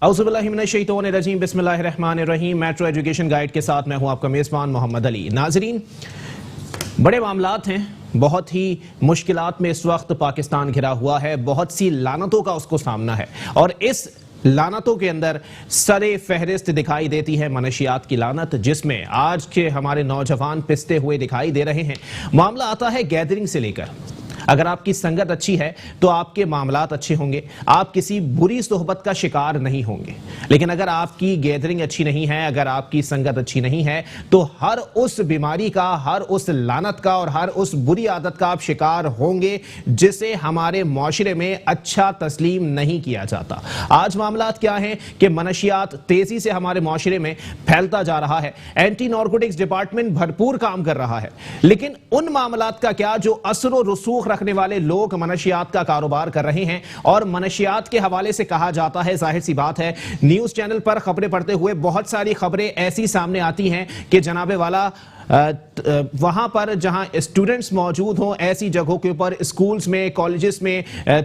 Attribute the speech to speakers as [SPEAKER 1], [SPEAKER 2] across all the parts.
[SPEAKER 1] औज़ुबिल्लाहिमिनश्शैतानिर्रजीम बिस्मिल्लाहिर्रहमानिर्रहीम। Metro education guide के साथ मैं हूं आपका मेज़बान मोहम्मद अली। नाज़रीन, बड़े मामलात हैं, बहुत ही मुश्किलात में इस वक्त पाकिस्तान घिरा हुआ है, बहुत सी लानतों का उसको सामना है और इस लानतों के अंदर सरे फहरिस्त दिखाई देती है मनशियात की लानत, जिसमें आज के हमारे नौजवान पिसते हुए दिखाई दे रहे हैं। मामला आता है गैदरिंग से लेकर। अगर आपकी संगत अच्छी है तो आपके मामलात अच्छे होंगे, आप किसी बुरी सोहबत का शिकार नहीं होंगे। लेकिन अगर आपकी गैदरिंग अच्छी नहीं है, अगर आपकी संगत अच्छी नहीं है, तो हर उस बीमारी का, हर उस लानत का और हर उस बुरी आदत का आप शिकार होंगे जिसे हमारे माशरे में अच्छा तस्लीम नहीं किया जाता। आज मामलात क्या हैं कि मनशियात तेजी से हमारे माशरे में फैलता जा रहा है। एंटी नारकोटिक्स डिपार्टमेंट भरपूर काम कर रहा है, लेकिन उन मामलात का क्या जो असर व रसूख रखने वाले लोग मनशियात का कारोबार कर रहे हैं। और मनशियात के हवाले से कहा जाता है, जाहिर सी बात है, न्यूज चैनल पर खबरें पढ़ते हुए बहुत सारी खबरें ऐसी सामने आती हैं कि जनाबे वाला वहां पर जहां स्टूडेंट्स मौजूद हों, ऐसी जगहों के ऊपर स्कूल्स में, कॉलेजेस में,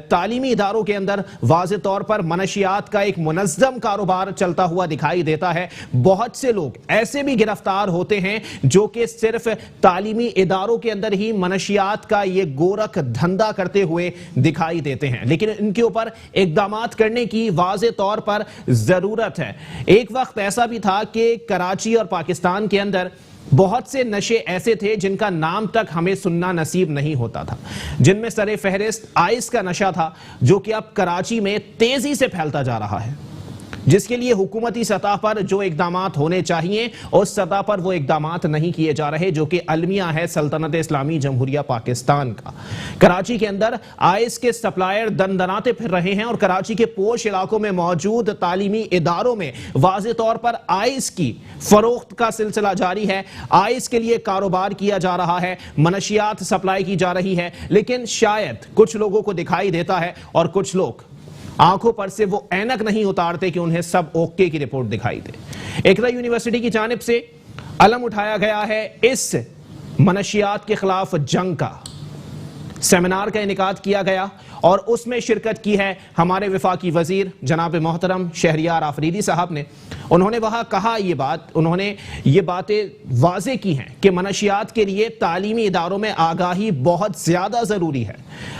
[SPEAKER 1] तालीमी इदारों के अंदर वाज़े तौर पर मनशियात का एक मुनज़्ज़म कारोबार चलता हुआ दिखाई देता है। बहुत से लोग ऐसे भी गिरफ्तार होते हैं जो कि सिर्फ तालीमी इदारों के अंदर ही मनशियात का ये गोरख धंधा करते हुए दिखाई देते हैं, लेकिन इनके ऊपर इक़दामात करने की वाज़े तौर पर ज़रूरत है। एक वक्त ऐसा भी था कि कराची और पाकिस्तान के अंदर बहुत से नशे ऐसे थे जिनका नाम तक हमें सुनना नसीब नहीं होता था, जिनमें सरे फहरिस्त आइस का नशा था, जो कि अब कराची में तेजी से फैलता जा रहा है, जिसके लिए हुकूमती सतह पर जो इक़दामात होने चाहिए उस सतह पर वो इक़दामात नहीं किए जा रहे, जो कि अलमिया है सल्तनत इस्लामी जमहूरिया पाकिस्तान का। कराची के अंदर आइस के सप्लायर दनदनाते फिर रहे हैं और कराची के पोश इलाकों में मौजूद तालीमी इदारों में वाज़े तौर पर आइस की फरोख्त का सिलसिला जारी है। आइस के लिए कारोबार किया जा रहा है, मनशियात सप्लाई की जा रही है, लेकिन शायद कुछ लोगों को दिखाई देता है और कुछ लोग आंखों पर से वो ऐनक नहीं उतारते कि उन्हें सब ओके की रिपोर्ट दिखाई दे। इकरा यूनिवर्सिटी की जानिब से अलम उठाया गया है इस मनशियात के खिलाफ जंग का। सेमिनार का इनेकाद किया गया और उसमें शिरकत की है हमारे वफाकी वजीर जनाब मोहतरम शहरियार आफरीदी साहब ने। उन्होंने वहां कहा उन्होंने ये बातें वाज़े की हैं कि मनशियात के लिए तालीमी इदारों में आगाही बहुत ज्यादा जरूरी है।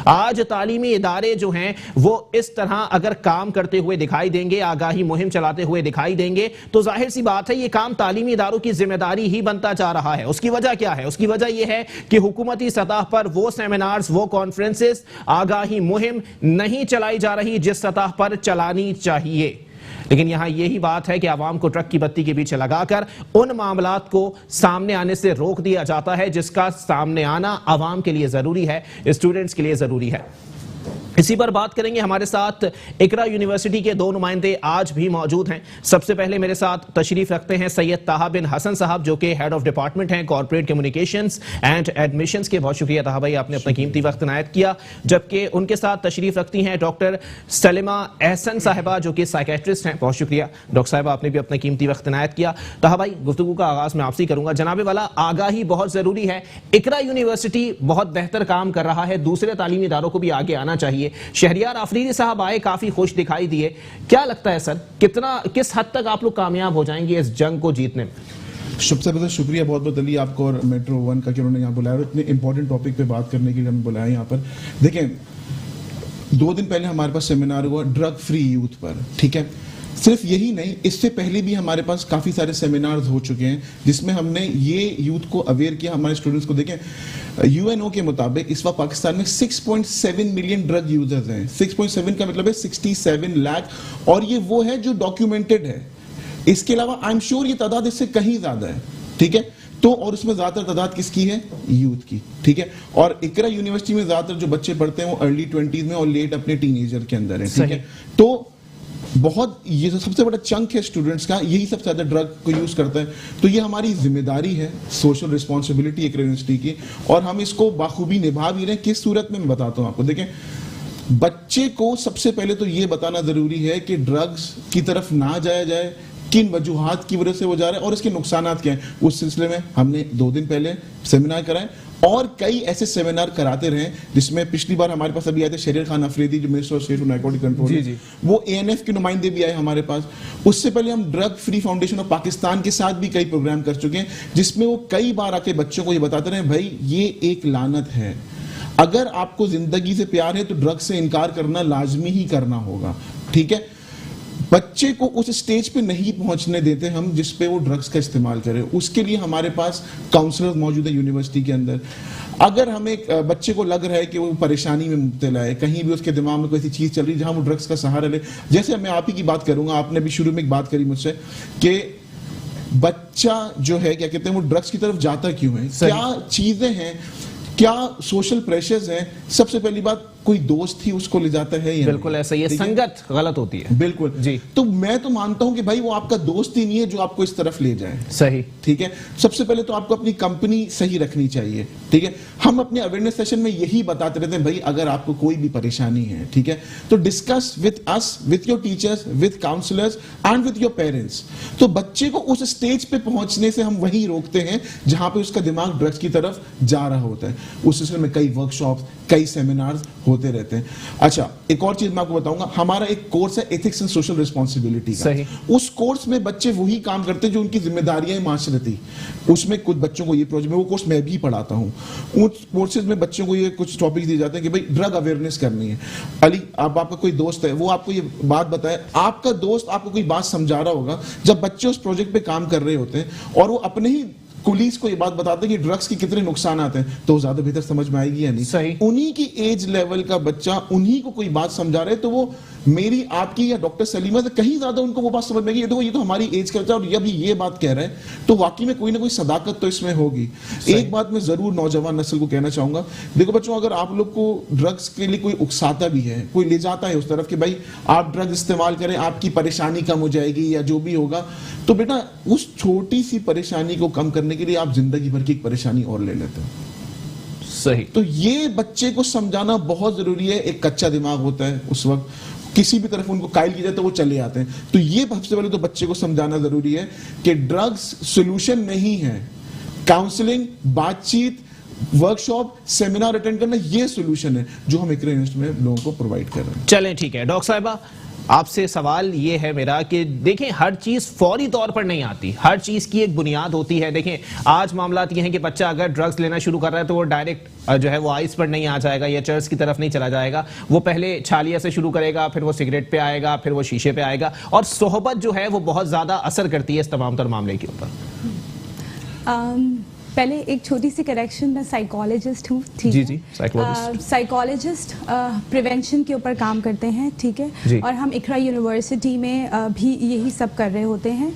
[SPEAKER 1] आज तालीमी इदारे जो हैं वो इस तरह अगर काम करते हुए दिखाई देंगे, आगाही मुहिम चलाते हुए दिखाई देंगे, तो जाहिर सी बात है ये काम तालीमी इदारों की जिम्मेदारी ही बनता जा रहा है। उसकी वजह क्या है? उसकी वजह यह है कि हुकूमती सतह पर वो सेमिनार्स, वो कॉन्फ्रेंसेस, आगाही मुहिम नहीं चलाई जा रही जिस सतह पर चलानी चाहिए। लेकिन यहां यही बात है कि आवाम को ट्रक की बत्ती के पीछे लगाकर उन मामलात को सामने आने से रोक दिया जाता है जिसका सामने आना आवाम के लिए जरूरी है, स्टूडेंट्स के लिए जरूरी है। इसी पर बात करेंगे। हमारे साथ इकरा यूनिवर्सिटी के दो नुमाइंदे आज भी मौजूद हैं। सबसे पहले मेरे साथ तशरीफ रखते हैं सैयद ताहा बिन हसन साहब, जो कि हेड ऑफ डिपार्टमेंट हैं कॉर्पोरेट कम्युनिकेशंस एंड एडमिशंस के। बहुत शुक्रिया ताहा भाई, आपने अपना कीमती वक्त इनायत किया। जबकि उनके साथ तशरीफ रखती हैं डॉक्टर सलीमा एहसन साहिबा, जो कि साइकेट्रिस्ट हैं। बहुत शुक्रिया डॉक्टर साहब, आपने भी अपना कीमती वक्त इनायत किया। ताहा भाई, गुफ्तगू का आगाज मैं आपसे करूंगा। जनाबे वाला, आगाही बहुत जरूरी है। इकरा यूनिवर्सिटी बहुत बेहतर काम कर रहा है, दूसरे तालीमी इदारों को भी आगे आना चाहिए। शहरियार आफरीदी साहब आए, काफी खुश दिखाई दिए। क्या लगता है सर, किस हद तक आप लोग कामयाब हो जाएंगे इस जंग को जीतने में?
[SPEAKER 2] सबसे पहले शुक्रिया बहुत बहुत अली आपको और मेट्रो वन का कि उन्होंने यहाँ बुलाया और इतने इंपॉर्टेंट टॉपिक पे बात करने के लिए हमें बुलाया यहाँ पर। देखें, 2 दिन पहले हमारे पास सेमिनार हुआ ड्रग फ्री यूथ पर, ठीक है। सिर्फ यही नहीं, इससे पहले भी हमारे पास काफ़ी सारे सेमिनार्स हो चुके हैं जिसमें हमने ये यूथ को अवेयर किया, हमारे स्टूडेंट्स को। देखें, यूएनओ के मुताबिक इस वक्त पाकिस्तान में 6.7 मिलियन ड्रग यूजर्स हैं। 6.7 का मतलब है 67 लाख, और ये वो है जो डॉक्यूमेंटेड है। इसके अलावा आई एम श्योर ये तादाद इससे कहीं ज्यादा है, ठीक है। तो और उसमें ज्यादातर तादाद किसकी है? यूथ की, ठीक है। और इकरा यूनिवर्सिटी में ज्यादातर जो बच्चे पढ़ते हैं वो अर्ली 20s में और लेट अपने टीनेजर के अंदर है, ठीक है। तो बहुत, ये सबसे बड़ा चंक है स्टूडेंट्स का, यही सबसे ज्यादा ड्रग को यूज करता है। तो ये हमारी जिम्मेदारी है, सोशल रिस्पॉन्सिबिलिटी एक यूनिवर्सिटी की, और हम इसको बाखूबी निभा भी रहे हैं। किस सूरत में मैं बताता हूँ आपको। देखें, बच्चे को सबसे पहले तो ये बताना जरूरी है कि ड्रग्स की तरफ ना जाया जाए, किन वजूहात की वजह से वो जा रहे हैं और इसके नुकसानात क्या हैं। उस सिलसिले में हमने 2 दिन पहले सेमिनार कराए اور کئی ایسے سیمینار کراتے رہے جس میں پچھلی بار ہمارے پاس ابھی آئے تھے شریر خان افریدی جو minister of state for narcotic control, وہ ANF کے نمائندے بھی آئے ہمارے پاس. اس سے پہلے ہم drug free foundation of Pakistan کے ساتھ بھی کئی پروگرام کر چکے ہیں جس میں وہ کئی بار آ کے بچوں کو یہ بتاتے رہے بھائی یہ ایک لعنت ہے، اگر آپ کو زندگی سے پیار ہے تو ڈرگ سے انکار کرنا لازمی ہی کرنا ہوگا. ٹھیک ہے، بچے کو اس سٹیج پہ نہیں پہنچنے دیتے ہم جس پہ وہ ڈرگز کا استعمال کرے. اس کے لیے ہمارے پاس کاؤنسلر موجود ہے یونیورسٹی کے اندر. اگر ہمیں بچے کو لگ رہا ہے کہ وہ پریشانی میں مبتلا ہے، کہیں بھی اس کے دماغ میں کوئی ایسی چیز چل رہی ہے جہاں وہ ڈرگز کا سہارا لے، جیسے میں آپ ہی کی بات کروں گا، آپ نے بھی شروع میں ایک بات کری مجھ سے کہ بچہ جو ہے کیا کہتے ہیں وہ ڈرگز کی طرف جاتا کیوں ہے، کیا چیزیں ہیں، کیا سوشل پریشرز ہیں. سب سے پہلی بات کوئی دوست ہی اس کو لے جاتا ہے یا
[SPEAKER 1] بالکل ایسا، یہ سنگت غلط ہوتی ہے.
[SPEAKER 2] بالکل
[SPEAKER 1] جی.
[SPEAKER 2] تو میں تو مانتا ہوں کہ بھائی وہ آپ کا دوست ہی نہیں ہے جو آپ کو اس طرف لے جائے.
[SPEAKER 1] صحیح.
[SPEAKER 2] ٹھیک ہے، سب سے پہلے تو آپ کو اپنی کمپنی صحیح رکھنی چاہیے. ٹھیک ہے، ہم اپنے اویئرنیس سیشن میں یہی بتاتے رہتے ہیں بھائی اگر آپ کو کوئی بھی پریشانی ہے ٹھیک ہے تو ڈسکس وتھ اس، with your teachers, with counsellors and with your parents. تو بچے کو اس سٹیج پہ پہنچنے سے ہم وہی روکتے ہیں جہاں پہ اس کا دماغ ڈرگز کی طرف جا رہا ہوتا ہے. اس سلسلے میں کئی ورک شاپس، کئی سیمینارز ہوتے رہتے ہیں. اچھا ایک اور چیز میں آپ کو بتاؤں گا، ہمارا ایک کورس ہے ایتھکس اینڈ سوشل ریسپانسبلٹی کا. اس کورس میں بچے وہی کام کرتے ہیں جو ان کی ذمہ داریاں ہیں معاشرتی. اس میں کچھ بچوں کو یہ پروجیکٹ، وہ کورس میں بھی پڑھاتا ہوں. اس کورسز میں بچوں کو یہ کچھ ٹاپکس دیے جاتے ہیں کہ بھائی ڈرگ اویئرنیس کرنی ہے. علی آپ کا کوئی دوست ہے وہ آپ کو یہ بات بتائے، آپ کا دوست آپ کو کوئی بات سمجھا رہا ہوگا، جب بچے اس پروجیکٹ پہ کام کر رہے ہوتے ہیں اور وہ اپنے ہی کولیز کو یہ بات بتاتے ہیں کہ ڈرگز کی کتنے نقصانات ہیں، تو زیادہ بہتر سمجھ میں آئے گی یا نہیں.
[SPEAKER 1] صحیح.
[SPEAKER 2] انہی کی ایج لیول کا بچہ انہی کو کوئی بات سمجھا رہے تو وہ میری آپ کی یا ڈاکٹر سلیمہ سے کہیں زیادہ ان کو وہ بات سمجھ میں آئے گی. یہ تو ہماری ایج کا بچہ اور ابھی یہ بات کہہ رہے ہیں تو واقعی میں کوئی نہ کوئی صداقت تو اس میں ہوگی. ایک بات میں ضرور نوجوان نسل کو کہنا چاہوں گا، دیکھو بچوں اگر آپ لوگ کو ڈرگز کے لیے کوئی اکساتا بھی ہے، کوئی لے جاتا ہے اس طرف کہ بھائی آپ ڈرگ استعمال کریں آپ کی پریشانی کم ہو جائے گی یا جو بھی ہوگا، تو بیٹا اس چھوٹی سی پریشانی کو کم کرنے کے لیے آپ زندگی بھر کی ایک پریشانی اور لے لیتے ہیں.
[SPEAKER 1] صحیح.
[SPEAKER 2] تو یہ بچے کو سمجھانا بہت ضروری ہے. ایک کچا دماغ ہوتا ہے اس وقت، کسی بھی طرف ان کو قائل کی جائے تو وہ چلے آتے ہیں. تو یہ سب سے پہلے تو بچے کو سمجھانا ضروری ہے کہ ڈرگز سولوشن نہیں ہے. کاؤنسلنگ، بات چیت، ورک شاپ، سیمینار اٹینڈ کرنا یہ سولوشن ہے جو ہم اقرا یونیورسٹی میں لوگوں کو پرووائڈ کر رہے ہیں.
[SPEAKER 1] چلیں ٹھیک ہے. ڈاکٹر صاحبہ آپ سے سوال یہ ہے میرا کہ دیکھیں ہر چیز فوری طور پر نہیں آتی، ہر چیز کی ایک بنیاد ہوتی ہے. دیکھیں آج معاملات یہ ہیں کہ بچہ اگر ڈرگز لینا شروع کر رہا ہے تو وہ ڈائریکٹ جو ہے وہ آئس پر نہیں آ جائے گا یا چرس کی طرف نہیں چلا جائے گا. وہ پہلے چھالیا سے شروع کرے گا، پھر وہ سگریٹ پہ آئے گا، پھر وہ شیشے پہ آئے گا. اور صحبت جو ہے وہ بہت زیادہ اثر کرتی ہے اس تمام تر معاملے کے اوپر.
[SPEAKER 3] پہلے ایک چھوٹی سی کریکشن، میں سائیکالوجسٹ ہوں. ٹھیک
[SPEAKER 1] جی
[SPEAKER 3] سائیکالوجسٹ پریونشن کے اوپر کام کرتے ہیں. ٹھیک ہے، اور ہم اقرا یونیورسٹی میں بھی یہی سب کر رہے ہوتے ہیں.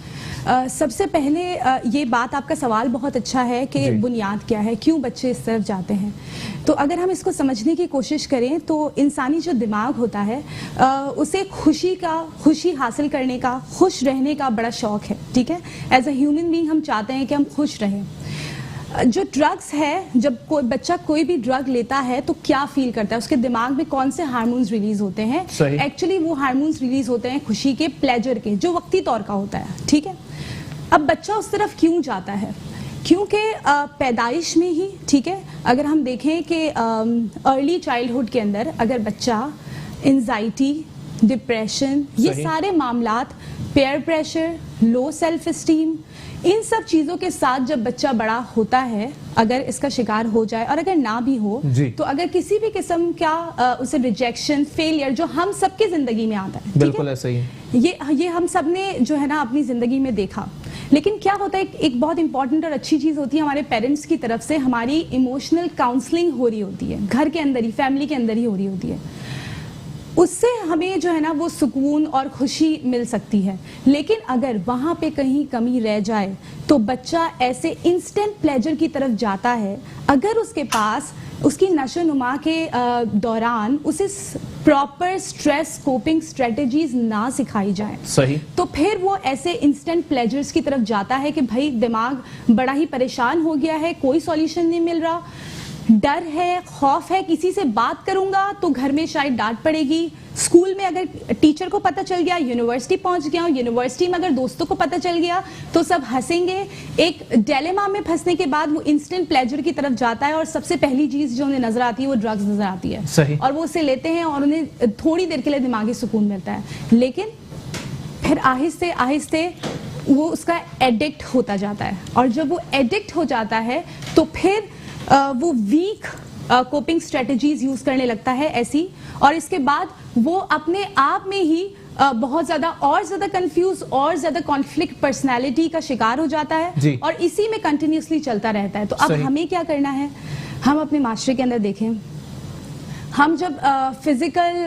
[SPEAKER 3] سب سے پہلے یہ بات، آپ کا سوال بہت اچھا ہے کہ بنیاد کیا ہے، کیوں بچے اس طرف جاتے ہیں. تو اگر ہم اس کو سمجھنے کی کوشش کریں تو انسانی جو دماغ ہوتا ہے اسے خوشی حاصل کرنے کا، خوش رہنے کا بڑا شوق ہے. ٹھیک ہے، ایز اے ہیومن بینگ ہم چاہتے ہیں کہ ہم خوش رہیں. جو ڈرگس ہے، جب کوئی بچہ کوئی بھی ڈرگ لیتا ہے تو کیا فیل کرتا ہے، اس کے دماغ میں کون سے ہارمونز ریلیز ہوتے ہیں؟ ایکچولی وہ ہارمونز ریلیز ہوتے ہیں خوشی کے، پلیجر کے، جو وقتی طور کا ہوتا ہے. ٹھیک ہے، اب بچہ اس طرف کیوں جاتا ہے؟ کیونکہ پیدائش میں ہی، ٹھیک ہے، اگر ہم دیکھیں کہ ارلی چائلڈہڈ کے اندر اگر بچہ انزائٹی، ڈپریشن، یہ سارے معاملات، peer pressure, low self esteem, ان سب چیزوں کے ساتھ جب بچہ بڑا ہوتا ہے، اگر اس کا شکار ہو جائے اور اگر نہ بھی ہو تو اگر کسی بھی قسم کا اسے ریجیکشن، فیلئر جو ہم سب کی زندگی میں آتا ہے،
[SPEAKER 1] بالکل ایسا ہی ہے،
[SPEAKER 3] یہ ہم سب نے جو ہے نا اپنی زندگی میں دیکھا. لیکن کیا ہوتا ہے، ایک بہت امپورٹنٹ اور اچھی چیز ہوتی ہے، ہمارے پیرنٹس کی طرف سے ہماری ایموشنل کاؤنسلنگ ہو رہی ہوتی ہے، گھر کے اندر ہی، فیملی کے اندر ہی ہو رہی ہوتی ہے. اس سے ہمیں جو ہے نا وہ سکون اور خوشی مل سکتی ہے. لیکن اگر وہاں پہ کہیں کمی رہ جائے تو بچہ ایسے انسٹنٹ پلیجر کی طرف جاتا ہے. اگر اس کے پاس اس کی نشو نما کے دوران اسے پراپر سٹریس کوپنگ اسٹریٹجیز نہ سکھائی جائیں،
[SPEAKER 1] صحیح،
[SPEAKER 3] تو پھر وہ ایسے انسٹنٹ پلیجرز کی طرف جاتا ہے کہ بھائی دماغ بڑا ہی پریشان ہو گیا ہے، کوئی سولیوشن نہیں مل رہا، ڈر ہے, خوف ہے, کسی سے بات کروں گا تو گھر میں شاید ڈانٹ پڑے گی, اسکول میں اگر ٹیچر کو پتہ چل گیا, یونیورسٹی پہنچ گیا ہوں, یونیورسٹی میں اگر دوستوں کو پتہ چل گیا تو سب ہنسیں گے. ایک ڈیلیما میں پھنسنے کے بعد وہ انسٹنٹ پلیجر کی طرف جاتا ہے اور سب سے پہلی چیز جو انہیں نظر آتی ہے وہ ڈرگز نظر آتی ہے, اور وہ اسے لیتے ہیں اور انہیں تھوڑی دیر کے لیے دماغی سکون ملتا ہے, لیکن پھر آہستہ آہستہ وہ اس کا ایڈکٹ ہوتا جاتا ہے, اور جب وہ ایڈکٹ ہو جاتا ہے تو پھر وہ ویک کوپنگ اسٹریٹجیز یوز کرنے لگتا ہے ایسی, اور اس کے بعد وہ اپنے آپ میں ہی بہت زیادہ اور زیادہ کنفیوز اور زیادہ کانفلکٹ پرسنالٹی کا شکار ہو جاتا ہے, اور اسی میں کنٹینیوسلی چلتا رہتا ہے. تو اب ہمیں کیا کرنا ہے, ہم اپنے معاشرے کے اندر دیکھیں, ہم جب فزیکل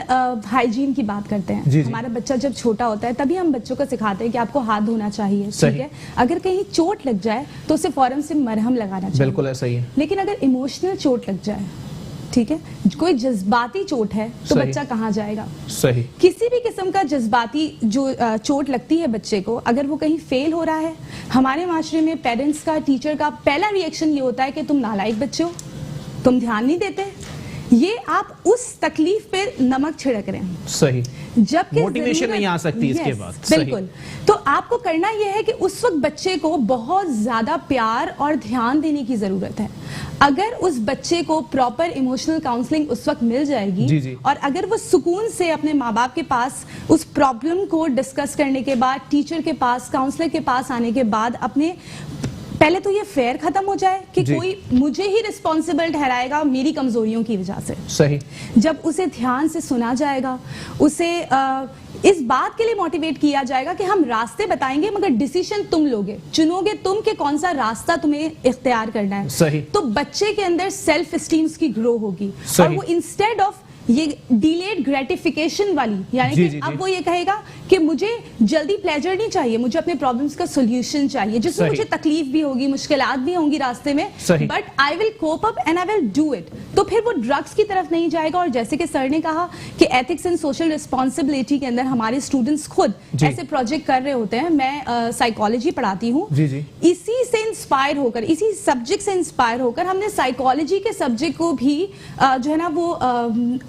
[SPEAKER 3] ہائیجین کی بات کرتے ہیں, ہمارا بچہ جب چھوٹا ہوتا ہے تبھی ہم بچوں کو سکھاتے ہیں کہ آپ کو ہاتھ دھونا چاہیے, ٹھیک ہے, اگر کہیں چوٹ لگ جائے تو اسے فوراً سے مرہم لگانا چاہیے, بالکل ایسا ہی ہے. لیکن اگر ایموشنل چوٹ لگ جائے, ٹھیک ہے, کوئی جذباتی چوٹ ہے تو بچہ کہاں جائے گا؟ صحیح. کسی بھی قسم کا جذباتی جو چوٹ لگتی ہے بچے کو, اگر وہ کہیں فیل ہو رہا ہے, ہمارے معاشرے میں پیرنٹس کا, ٹیچر کا پہلا ریئیکشن یہ ہوتا ہے کہ تم نالائق بچے ہو, تم دھیان نہیں دیتے. یہ آپ اس تکلیف پہ نمک چھڑک رہے ہیں, صحیح, جبکہ موٹیویشن نہیں آ سکتی اس کے بعد. بالکل. تو آپ کو کرنا یہ ہے کہ اس وقت بچے کو بہت زیادہ پیار اور دھیان دینے کی ضرورت ہے. اگر اس بچے کو پراپر ایموشنل کاؤنسلنگ اس وقت مل جائے گی, اور اگر وہ سکون سے اپنے ماں باپ کے پاس اس پرابلم کو ڈسکس کرنے کے بعد, ٹیچر کے پاس, کاؤنسلر کے پاس آنے کے بعد, اپنے پہلے تو یہ فیئر ختم ہو جائے کہ کوئی مجھے ہی رسپانسبل ٹھہرائے گا میری کمزوریوں کی وجہ سے. صحیح. جب اسے دھیان سے سنا جائے گا, اسے اس بات کے لیے موٹیویٹ کیا جائے گا کہ ہم راستے بتائیں گے مگر ڈیسیشن تم لوگے, چنو گے تم کہ کون سا راستہ تمہیں اختیار کرنا ہے. صحیح. تو بچے کے اندر سیلف اسٹیم کی گرو ہوگی, اور وہ انسٹیڈ آف یہ ڈیلیڈ گریٹیفیکیشن والی, یعنی کہ اب وہ یہ کہے گا کہ مجھے جلدی پلیجر نہیں چاہیے, مجھے اپنے پرابلمس کا سولوشن چاہیے, جس میں مجھے تکلیف بھی ہوگی, مشکلات بھی ہوں گی راستے میں, but I will cope up and I will do it. تو پھر وہ ڈرگس کی طرف نہیں جائے گا. اور جیسے کہ سر نے کہا کہ ایتھکس اینڈ سوشل رسپانسبلٹی کے اندر ہمارے اسٹوڈنٹس خود ایسے پروجیکٹ کر رہے ہوتے ہیں. میں سائیکالوجی پڑھاتی ہوں, اسی سے انسپائر ہو کر, اسی سبجیکٹ سے انسپائر ہو کر ہم نے سائیکالوجی کے سبجیکٹ کو بھی جو ہے نا وہ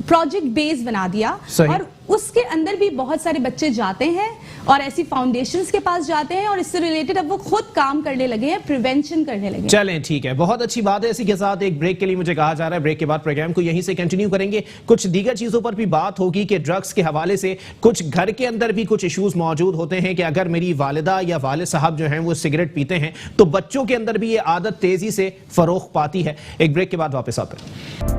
[SPEAKER 3] پروجیکٹ بیس بنا دیا, اور اس کے اندر بھی بہت سارے بچے جاتے ہیں اور ایسی فاؤنڈیشنز کے پاس جاتے ہیں, اور اس سے ریلیٹڈ اب وہ خود کام کرنے لگے ہیں, پریونشن کرنے لگے ہیں.
[SPEAKER 1] چلیں ٹھیک ہے, بہت اچھی بات ہے. اسی کے ساتھ ایک بریک کے لیے مجھے کہا جا رہا ہے, بریک کے بعد پروگرام کو یہیں سے کنٹینیو کریں گے. کچھ دیگر چیزوں پر بھی بات ہوگی کہ ڈرگس کے حوالے سے کچھ گھر کے اندر بھی کچھ ایشوز موجود ہوتے ہیں کہ اگر میری والدہ یا والد صاحب جو ہیں وہ سگریٹ پیتے ہیں تو بچوں کے اندر بھی یہ عادت تیزی سے فروغ پاتی ہے. ایک بریک کے بعد واپس آتے ہیں.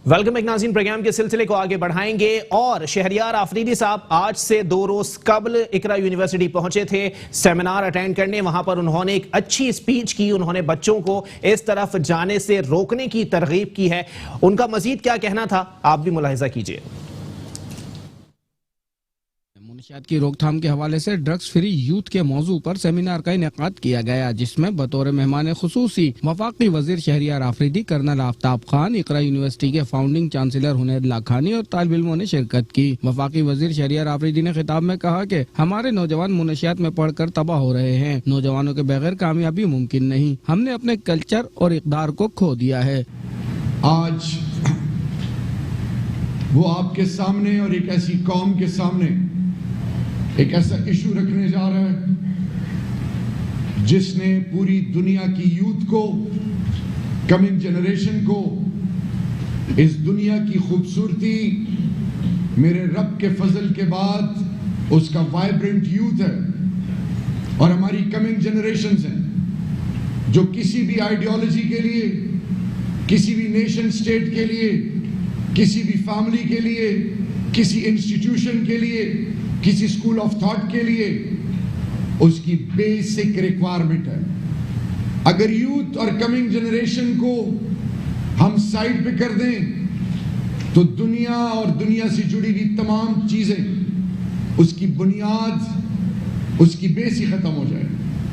[SPEAKER 1] ویلکم ایک ناظرین, پروگرام کے سلسلے کو آگے بڑھائیں گے, اور شہریار آفریدی صاحب آج سے 2 روز قبل اقرا یونیورسٹی پہنچے تھے سیمینار اٹینڈ کرنے. وہاں پر انہوں نے ایک اچھی اسپیچ کی, انہوں نے بچوں کو اس طرف جانے سے روکنے کی ترغیب کی ہے. ان کا مزید کیا کہنا تھا آپ بھی ملاحظہ کیجئے.
[SPEAKER 4] منشیات کی روک تھام کے حوالے سے ڈرگس فری یوتھ کے موضوع پر سیمینار کا انعقاد کیا گیا, جس میں بطور مہمان خصوصی وفاقی وزیر شہریار آفریدی, کرنل آفتاب خان, اقرا یونیورسٹی کے فاؤنڈنگ چانسلر حنید لاکھانی اور طالب علموں نے شرکت کی. وفاقی وزیر شہریار آفریدی نے خطاب میں کہا کہ ہمارے نوجوان منشیات میں پڑھ کر تباہ ہو رہے ہیں. نوجوانوں کے بغیر کامیابی ممکن نہیں. ہم نے اپنے کلچر اور اقدار کو کھو دیا ہے.
[SPEAKER 5] آج وہ آپ کے سامنے اور ایک ایسی قوم کے سامنے ایک ایسا ایشو رکھنے جا رہا ہے جس نے پوری دنیا کی یوتھ کو, کمنگ جنریشن کو, اس دنیا کی خوبصورتی میرے رب کے فضل کے بعد اس کا وائبرنٹ یوتھ ہے, اور ہماری کمنگ جنریشنز ہیں جو کسی بھی آئیڈیالوجی کے لیے, کسی بھی نیشن سٹیٹ کے لیے, کسی بھی فیملی کے لیے, کسی انسٹیٹیوشن کے لیے, کسی اسکول آف تھاٹ کے لیے اس کی بیسک ریکوائرمنٹ ہے. اگر یوتھ اور کمنگ جنریشن کو ہم سائڈ پہ کر دیں تو دنیا اور دنیا سے جڑی ہوئی تمام چیزیں, اس کی بنیاد, اس کی بیس ہی ختم ہو جائے.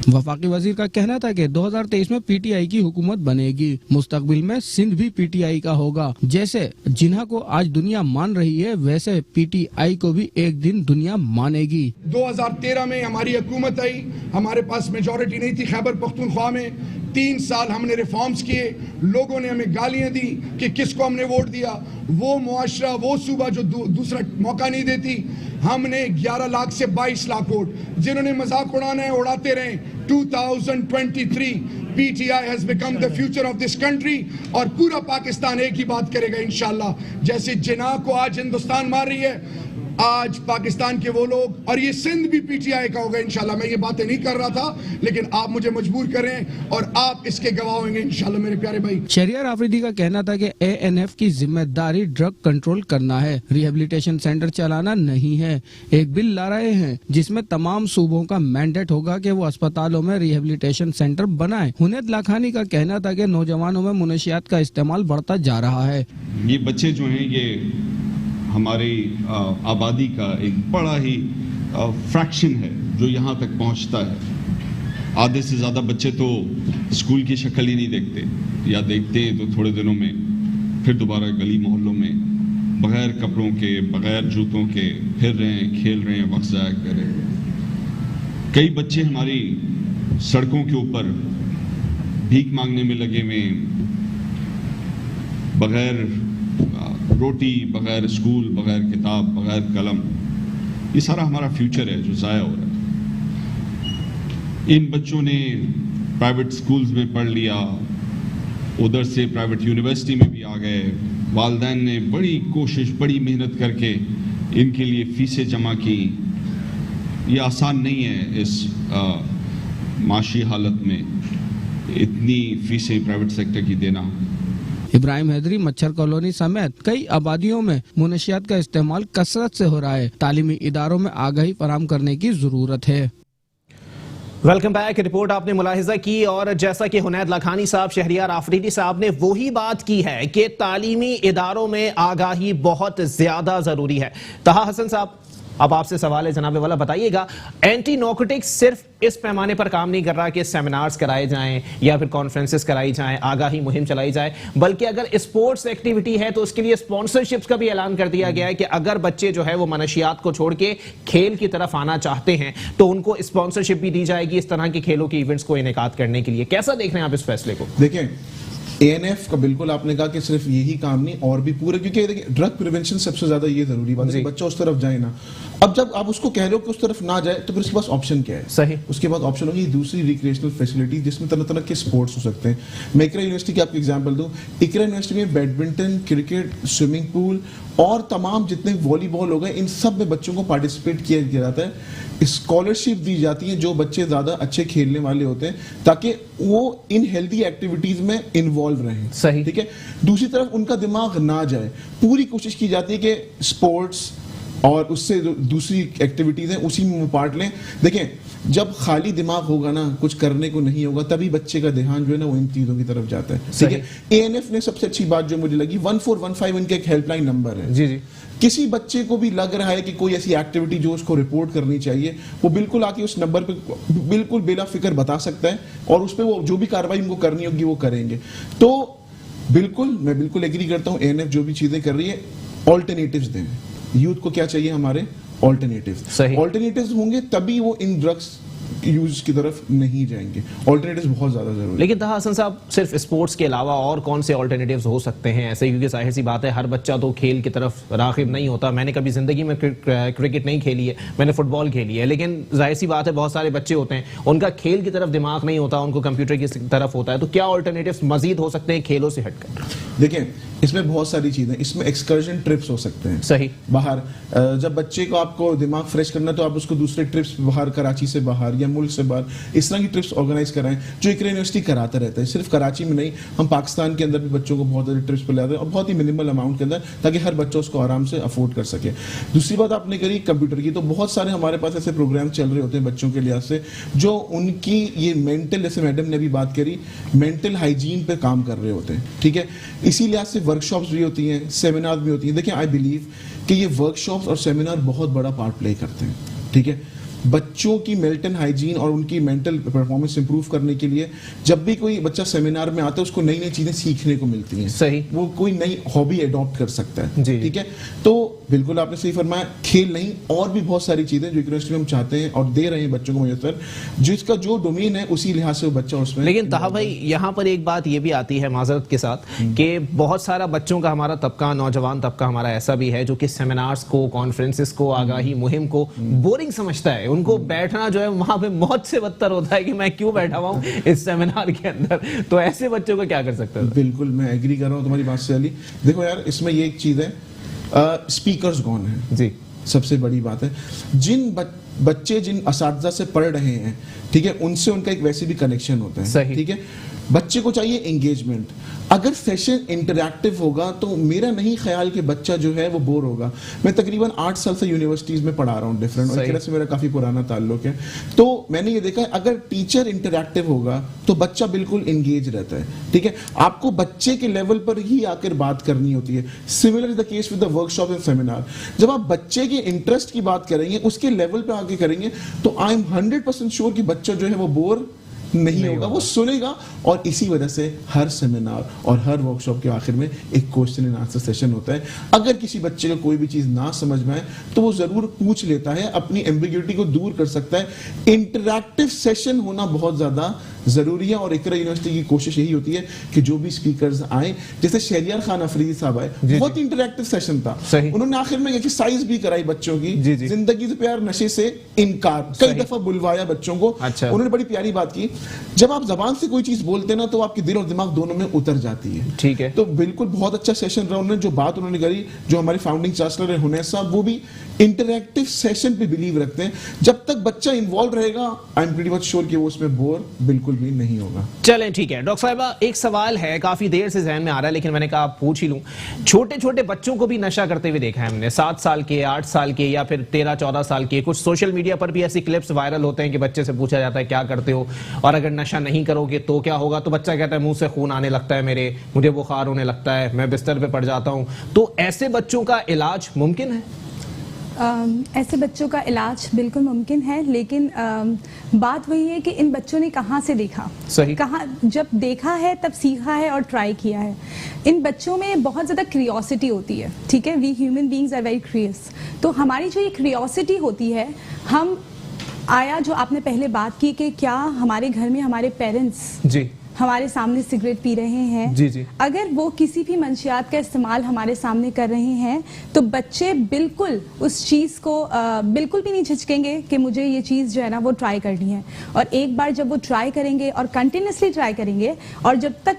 [SPEAKER 4] वफाकी वजीर का कहना था कि 2023 में पीटीआई की हुकूमत बनेगी, मुस्तकबिल में सिंध भी पीटीआई का होगा। जैसे जिन्हा को आज दुनिया मान रही है, वैसे पीटीआई को भी एक दिन दुनिया मानेगी।
[SPEAKER 5] 2013 में हमारी हुकूमत आई, हमारे पास मेजॉरिटी नहीं थी खैबर पख्तूनख्वा में। 3 साल हमने रिफॉर्म्स किए, लोगों ने हमें गालियां दी कि किसको हमने वोट दिया। वो मुआशरा, वो सूबा जो दूसरा मौका नहीं देती, हमने 11 लाख से 22 लाख वोट। जिन्होंने मजाक उड़ाना है उड़ाते रहे। 2023 PTI has become the future of this country और पूरा पाकिस्तान एक ही बात करेगा इंशाल्लाह। जैसे जिन्ना को आज हिंदुस्तान मार रही है, आज पाकिस्तान के वो लोग, और ये सिंध भी पीटीआई का होगा इंशाल्लाह। मैं ये बातें नहीं कर रहा था, लेकिन आप मुझे मजबूर करें और आप इसके गवाह होंगे इंशाल्लाह मेरे प्यारे भाई।
[SPEAKER 4] शहरियार आफरीदी का कहना था कि ANF की जिम्मेदारी ड्रग कंट्रोल करना है, रिहेबिलिटेशन सेंटर चलाना नहीं है। एक बिल ला रहे हैं जिसमें तमाम सूबों का मैंडेट होगा कि वो अस्पतालों में रिहेबिलिटेशन सेंटर बनाएं। हुनैद लाखानी का कहना था कि नौजवानों में मुनशियात का इस्तेमाल बढ़ता जा रहा है।
[SPEAKER 6] ये बच्चे जो हैं ये हमारी आबादी का एक बड़ा ही फ्रैक्शन है जो यहाँ तक पहुँचता है। आधे से ज़्यादा बच्चे तो स्कूल की शक्ल ही नहीं देखते, या देखते हैं तो थोड़े दिनों में फिर दोबारा गली मोहल्लों में बग़ैर कपड़ों के, बग़ैर जूतों के फिर रहे हैं, खेल रहे हैं, वक्त ज़ाया कर रहे हैं। कई बच्चे हमारी सड़कों के ऊपर भीख मांगने में लगे हुए, बग़ैर रोटी, बगैर स्कूल, बगैर किताब, बगैर कलम। ये सारा हमारा फ्यूचर है जो ज़ाया हो रहा है। इन बच्चों ने प्राइवेट स्कूल्स में पढ़ लिया, उधर से प्राइवेट यूनिवर्सिटी में भी आ गए। वालिदैन ने बड़ी कोशिश, बड़ी मेहनत करके इनके लिए फीसें जमा की। ये आसान नहीं है इस माशी हालत में इतनी फीसें प्राइवेट सेक्टर की देना।
[SPEAKER 4] इब्राहिम हैदरी मच्छर कॉलोनी समेत कई आबादियों में मुनशियात का इस्तेमाल कसरत से हो रहा है। तालीमी इदारों में आगाही फराहम करने की जरूरत है।
[SPEAKER 1] Welcome back. रिपोर्ट आपने मुलाहिजा की, और जैसा कि हुनैद लाखानी साहब, शहरियार आफरीदी साहब ने वही बात की है कि तालीमी इदारों में आगाही बहुत ज्यादा जरूरी है। तहा हसन साहब, अब आपसे सवाल है जनाब वाला, बताइएगा, एंटी नारकोटिक्स सिर्फ इस पैमाने पर काम नहीं कर रहा कि सेमिनार्स कराए जाएं या फिर कॉन्फ्रेंसेस कराई जाएं, आगाही मुहिम चलाई जाए, बल्कि अगर स्पोर्ट्स एक्टिविटी है तो उसके लिए स्पॉन्सरशिप्स का भी ऐलान कर दिया गया है कि अगर बच्चे जो है वो मनशियात को छोड़ के खेल की तरफ आना चाहते हैं तो उनको स्पॉन्सरशिप भी दी जाएगी इस तरह के खेलों के इवेंट्स को इनेकाद करने के लिए। कैसा देख रहे हैं आप इस फैसले को?
[SPEAKER 2] देखें, ANF का बिल्कुल आपने कहा कि सिर्फ यही काम नहीं और भी पूरे, क्योंकि देखिए ड्रग प्रिवेंशन सबसे ज्यादा ये जरूरी बात है, बच्चा उस तरफ जाए ना। अब जब आप उसको कह रहे हो कि उस तरफ ना जाए तो फिर उसके पास ऑप्शन क्या है?
[SPEAKER 1] सही।
[SPEAKER 2] उसके बाद ऑप्शन होगी दूसरी रिक्रिएशनल फैसिलिटी जिसमें तरह तरह के स्पोर्ट्स हो सकते हैं। मैं इकरा यूनिवर्सिटी की आपको एग्जांपल दूं, इकरा यूनिवर्सिटी में बैडमिंटन, क्रिकेट, स्विमिंग पूल और तमाम जितने वॉलीबॉल हो गए, इन सब में बच्चों को पार्टिसिपेट किया जाता है। स्कॉलरशिप दी जाती है जो बच्चे ज्यादा अच्छे खेलने वाले होते हैं, ताकि वो इन हेल्दी एक्टिविटीज में इन्वॉल्व रहें।
[SPEAKER 1] सही।
[SPEAKER 2] ठीक है। दूसरी तरफ उनका दिमाग ना जाए, पूरी कोशिश की जाती है कि स्पोर्ट्स और उससे जो दूसरी एक्टिविटीज हैं उसी में पार्ट लें। देखें, जब खाली दिमाग होगा ना, कुछ करने को नहीं होगा, तभी बच्चे का ध्यान जो है ना वो इन चीजों की तरफ जाता है। ठीक है। ANF ने सबसे अच्छी बात जो मुझे लगी, 1415 इनका एक हेल्पलाइन नंबर है।
[SPEAKER 1] जी जी।
[SPEAKER 2] किसी बच्चे को भी लग रहा है कि कोई ऐसी एक्टिविटी जो उसको रिपोर्ट करनी चाहिए, वो बिल्कुल आके उस नंबर पे बिल्कुल बेला फिक्र बता सकता है और उस पर वो जो भी कार्रवाई उनको करनी होगी वो करेंगे। तो बिल्कुल मैं बिल्कुल एग्री करता हूँ, ANF जो भी चीजें कर रही है, ऑल्टरनेटिव्स दें। यूथ को क्या चाहिए? हमारे ऑल्टरनेटिव्स। ऑल्टरनेटिव्स होंगे तभी वो इन ड्रग्स यूज की तरफ नहीं जाएंगे। ऑल्टरनेटिव्स बहुत ज्यादा जरूरी है।
[SPEAKER 1] लेकिन तहा हसन साहब, सिर्फ स्पोर्ट्स के अलावा और कौन से ऑल्टरनेटिव्स हो सकते हैं ऐसे? क्योंकि जाहिर सी बात है हर बच्चा तो खेल की तरफ राग़िब नहीं होता। मैंने कभी जिंदगी में क्रिकेट नहीं खेली है, मैंने फुटबॉल खेली है, लेकिन जाहिर सी बात है बहुत सारे बच्चे होते हैं उनका खेल की तरफ दिमाग नहीं होता, उनको कंप्यूटर की तरफ होता है। तो क्या ऑल्टरनेटिव्स मजीद हो सकते हैं खेलों से हटकर?
[SPEAKER 2] देखें, इसमें बहुत सारी चीजें, इसमें एक्सकर्जन ट्रिप्स हो सकते हैं।
[SPEAKER 1] सही।
[SPEAKER 2] बाहर जब बच्चे को आपको दिमाग फ्रेश करना तो आप उसको दूसरे ट्रिप्स बाहर, कराची से बाहर या मुल्क से बाहर, इस तरह की ट्रिप्स ऑर्गेनाइज कराएं जो इकरा यूनिवर्सिटी कराता रहता है। सिर्फ कराची में नहीं, हम पाकिस्तान के अंदर भी बच्चों को बहुत सारी ट्रिप्स पर लाते हैं और बहुत ही मिनिमल अमाउंट के अंदर, ताकि हर बच्चा उसको आराम से अफोर्ड कर सके। दूसरी बात आपने करी कंप्यूटर की, तो बहुत सारे हमारे पास ऐसे प्रोग्राम चल रहे होते हैं बच्चों के लिहाज से जो उनकी ये मेंटल, जैसे मैडम ने अभी बात करी, मेंटल हाइजीन पे काम कर रहे होते हैं। ठीक है। इसी लिहाज से वर्कशॉप्स भी होती हैं, सेमिनार भी होती हैं। देखिए, आई बिलीव कि ये वर्कशॉप्स और सेमिनार बहुत बड़ा पार्ट प्ले करते हैं। ठीक है। बच्चों की मेंटल हाइजीन और उनकी मेंटल परफॉर्मेंस इंप्रूव करने के लिए जब भी कोई बच्चा सेमिनार में आता है उसको नई नई चीजें सीखने को मिलती हैं।
[SPEAKER 1] सही।
[SPEAKER 2] वो कोई नई हॉबी अडॉप्ट कर सकता है।
[SPEAKER 1] जी।
[SPEAKER 2] ठीक है, तो बिल्कुल आपने सही फरमाया, खेल नहीं और भी बहुत सारी चीजें जो यूनिवर्सिटी में हम चाहते हैं और दे रहे हैं बच्चों को मुयस्सर, जिसका जो डोमेन है उसी लिहाज से वो बच्चा उसमें।
[SPEAKER 1] लेकिन ताहा भाई यहाँ पर एक बात ये भी आती है माजरत के साथ कि बहुत सारा बच्चों का हमारा तबका, नौजवान तबका हमारा ऐसा भी है जो कि सेमिनार्स को, कॉन्फ्रेंसेस को, आगाही मुहिम को बोरिंग समझता है। उनको बैठना जो है वहां पे मौत से बदतर होता है कि मैं क्यों बैठा हुआ हूँ इस सेमिनार के अंदर। तो ऐसे बच्चों को क्या कर सकते हैं?
[SPEAKER 2] बिल्कुल मैं एग्री कर रहा हूँ तुम्हारी बात से अली। देखो यार, इसमें ये एक चीज है, स्पीकर्स कौन है
[SPEAKER 1] जी,
[SPEAKER 2] सबसे बड़ी बात है। जिन बच्चे जिन असातिज़ा से पढ़ रहे हैं, ठीक है, उनसे उनका एक वैसे भी कनेक्शन होता है।
[SPEAKER 1] सही।
[SPEAKER 2] ठीक है, बच्चे को चाहिए एंगेजमेंट। अगर सेशन इंटरैक्टिव होगा तो मेरा नहीं ख्याल कि बच्चा जो है वो बोर होगा। मैं तकरीबन 8 साल से यूनिवर्सिटीज में पढ़ा रहा हूँ डिफरेंट, और एक तरह से मेरा काफी पुराना ताल्लुक है। तो मैंने ये देखा है अगर टीचर इंटरैक्टिव होगा तो बच्चा बिल्कुल एंगेज रहता है। ठीक है, आपको बच्चे के लेवल पर ही आकर बात करनी होती है। Similar is the case with the workshop and seminar. जब आप बच्चे के इंटरेस्ट की बात करेंगे, उसके लेवल पे आके करेंगे, तो आई एम 100% श्योर कि बच्चा जो है वो बोर नहीं होगा, वो सुनेगा। और इसी वजह से हर सेमिनार और हर वर्कशॉप के आखिर में एक क्वेश्चन एंड आंसर सेशन होता है। अगर किसी बच्चे को कोई भी चीज ना समझ में आए तो वो जरूर पूछ लेता है, अपनी एम्बिग्यूटी को दूर कर सकता है। इंटरैक्टिव सेशन होना बहुत ज्यादा जरूरी है, और इकरा यूनिवर्सिटी की कोशिश यही होती है कि जो भी स्पीकर्स आए, जैसे शहरियार खान अफरीदी साहब आए, बहुत इंटरैक्टिव सेशन था। उन्होंने आखिर में एक्सरसाइज भी कराई बच्चों की, जिंदगी से प्यार, नशे से इनकार, कई दफा बुलवाया बच्चों को। उन्होंने बड़ी प्यारी बात की, जब आप जबान से कोई चीज बोलते हैं ना तो आपके दिल और दिमाग दोनों में उतर जाती है।
[SPEAKER 1] ठीक है,
[SPEAKER 2] तो बिल्कुल बहुत अच्छा सेशन रहा। उन्होंने जो बात उन्होंने करी, जो हमारे फाउंडिंग चांसलर है हुनैस साहब, वो भी इंटरैक्टिव सेशन पे बिलीव रखते हैं। जब तक बच्चा इन्वॉल्व रहेगा, I am pretty much sure कि वो उसमें बोर बिल्कुल भी नहीं होगा।
[SPEAKER 1] चलें ठीक है। डॉक्टर साहिबा, एक सवाल है, काफी देर से जहन में आ रहा है, लेकिन मैंने कहा आप पूछ ही लूं। छोटे छोटे बच्चों को भी नशा करते हुए देखा है हमने, 7 साल के, 8 साल के, या फिर 13-14 साल के। कुछ सोशल मीडिया पर भी ऐसी क्लिप्स वायरल होते हैं कि बच्चे से पूछा जाता है क्या करते हो, और अगर नशा नहीं करोगे तो क्या होगा, तो बच्चा कहता है मुंह से खून आने लगता है मेरे, मुझे बुखार होने लगता है, मैं बिस्तर पे पड़ जाता हूं। तो ऐसे बच्चों का इलाज मुमकिन है?
[SPEAKER 3] ऐसे बच्चों का इलाज बिल्कुल मुमकिन है, लेकिन बात वही है कि इन बच्चों ने कहाँ से देखा,
[SPEAKER 1] सही,
[SPEAKER 3] कहाँ जब देखा है तब सीखा है और ट्राई किया है। इन बच्चों में बहुत ज़्यादा क्यूरियोसिटी होती है। ठीक है, we human beings are very curious. तो हमारी जो ये क्यूरियोसिटी होती है, हम आया जो आपने पहले बात की कि क्या हमारे घर में हमारे पेरेंट्स
[SPEAKER 1] जी
[SPEAKER 3] हमारे सामने सिगरेट पी रहे हैं,
[SPEAKER 1] जी,
[SPEAKER 3] अगर वो किसी भी मंशियात का इस्तेमाल हमारे सामने कर रहे हैं, तो बच्चे बिल्कुल उस चीज़ को बिल्कुल भी नहीं झिझकेंगे कि मुझे ये चीज़ जो है ना वो ट्राई करनी है। और एक बार जब वो ट्राई करेंगे और कंटिन्यूसली ट्राई करेंगे, और जब तक,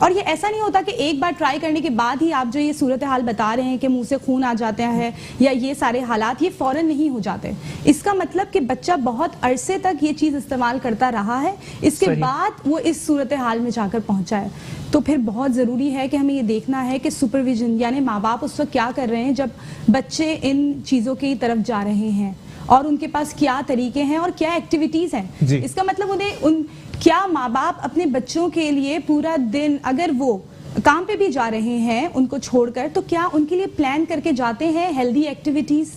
[SPEAKER 3] और ये ऐसा नहीं होता कि एक बार ट्राई करने के बाद ही आप जो ये सूरत हाल बता रहे हैं कि मुंह से खून आ जाता है या ये सारे हालात, ये फौरन नहीं हो जाते। इसका मतलब कि बच्चा बहुत अरसे तक ये चीज़ इस्तेमाल करता रहा है, इसके बाद वो इस सूरत हाल में जाकर पहुंचा है। तो फिर बहुत ज़रूरी है कि हमें ये देखना है कि सुपरविजन, यानी माँ बाप उस वक्त क्या कर रहे हैं जब बच्चे इन चीज़ों की तरफ जा रहे हैं, और उनके पास क्या तरीके हैं और क्या एक्टिविटीज़ हैं। इसका मतलब उन्हें क्या माँ बाप अपने बच्चों के लिए पूरा दिन, अगर वो काम पे भी जा रहे हैं उनको छोड़कर, तो क्या उनके लिए प्लान करके जाते हैं हेल्दी एक्टिविटीज़।